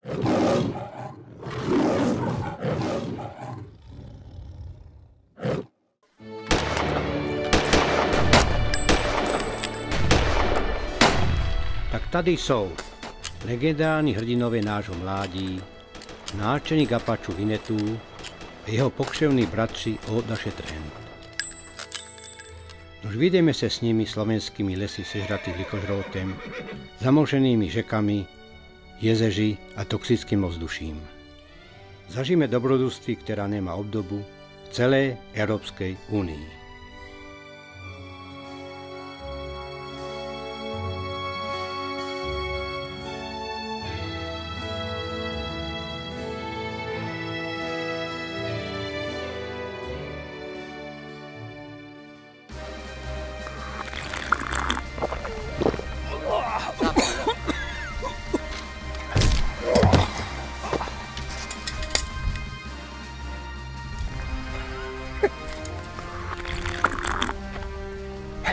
Tak tady jsou legendární hrdinové nášho mládí, náčelník Apačů Vinetu a jeho pokřevní bratři Oda Shatterhand. Už vyjdeme se s nimi slovenskými lesy sežratých likožroutem, zamoženými řekami, jezeři a toxickým ovzduším. Zažijeme dobrodružství, která nemá obdobu v celé Európskej únii.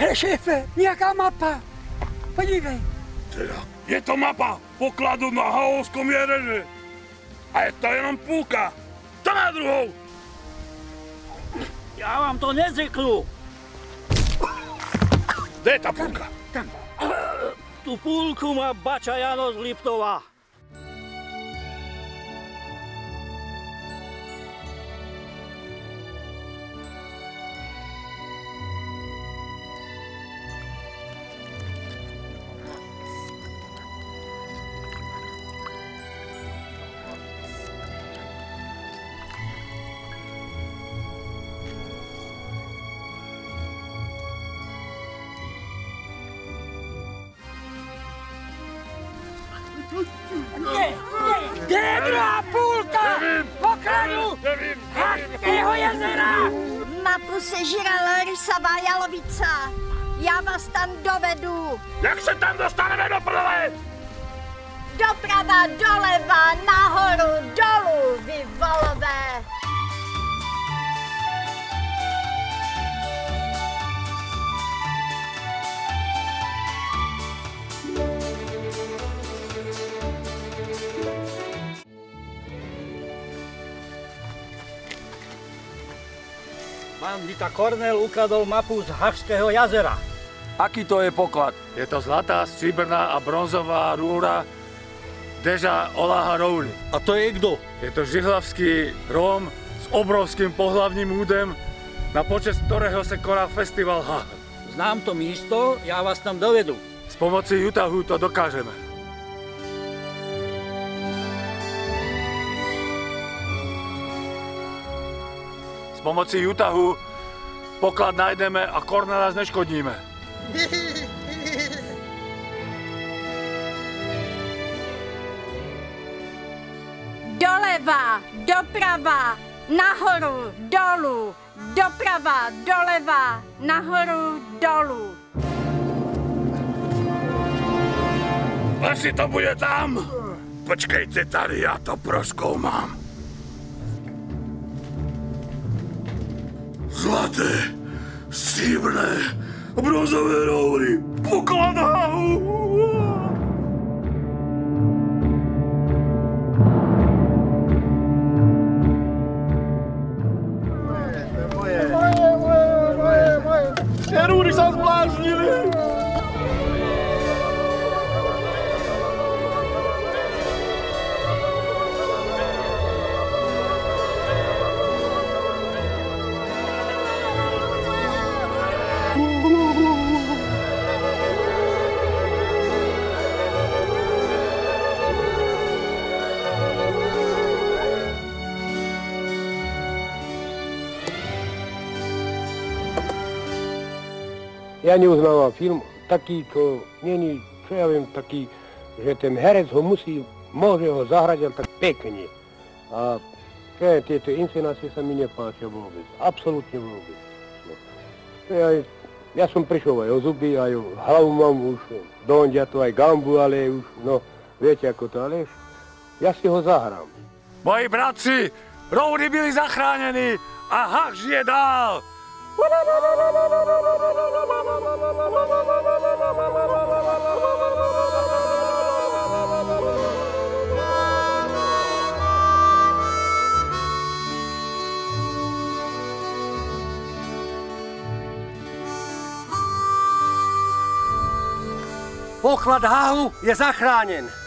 Hele, šéfe, nějaká mapa. Podívej. Teda, je to mapa pokladu na Halovskom jezeře. A je to jenom půlka. To na druhou. Já vám to neřeknu. Kde je ta půlka? Tam. Tu půlku má bača Jano z Liptova. Kde je druhá půlka? Pokladu Hašského jezera! Mapu sežrala rysavá jalovica. Já vás tam dovedu. Jak se tam dostaneme do prdele? Doprava, doleva, nahoru, dolů, vy volové. Bandita Kornel ukradol mapu z Hašského jazera. Aký to je poklad? Je to zlatá, stříbrná a bronzová rúra Deža Olaha Roury. A to je kdo? Je to žihlavský Róm s obrovským pohlavním údem, na počest ktorého se koná festival H. Znám to místo, já vás tam dovedu. S pomocí Utahu to dokážeme. S pomocí Utahu poklad najdeme a Kornela zneškodníme. Doleva, doprava, nahoru, dolů, doprava, doleva, nahoru, dolů. Asi to bude tam. Počkejte tady, já to prozkoumám. Zlaté, stříbrné, bronzové roury, poklad Hahu. Tie rúry sa zbláznili! Ja neuznávam film taký, čo není, čo ja viem, taký, že ten herec ho môže ho zahrať len tak pekne. A tieto inscenácie sa mi nepáčia vôbec, absolútne vôbec. No. Ja som prišiel aj o zuby, aj o hlavu mám už, dondia to aj gambu, ale už, no, viete ako to, ale ja si ho zahrám. Moji bratři, roury byli zachránení a Hach žije dál! Poklad Hahu je zachránen.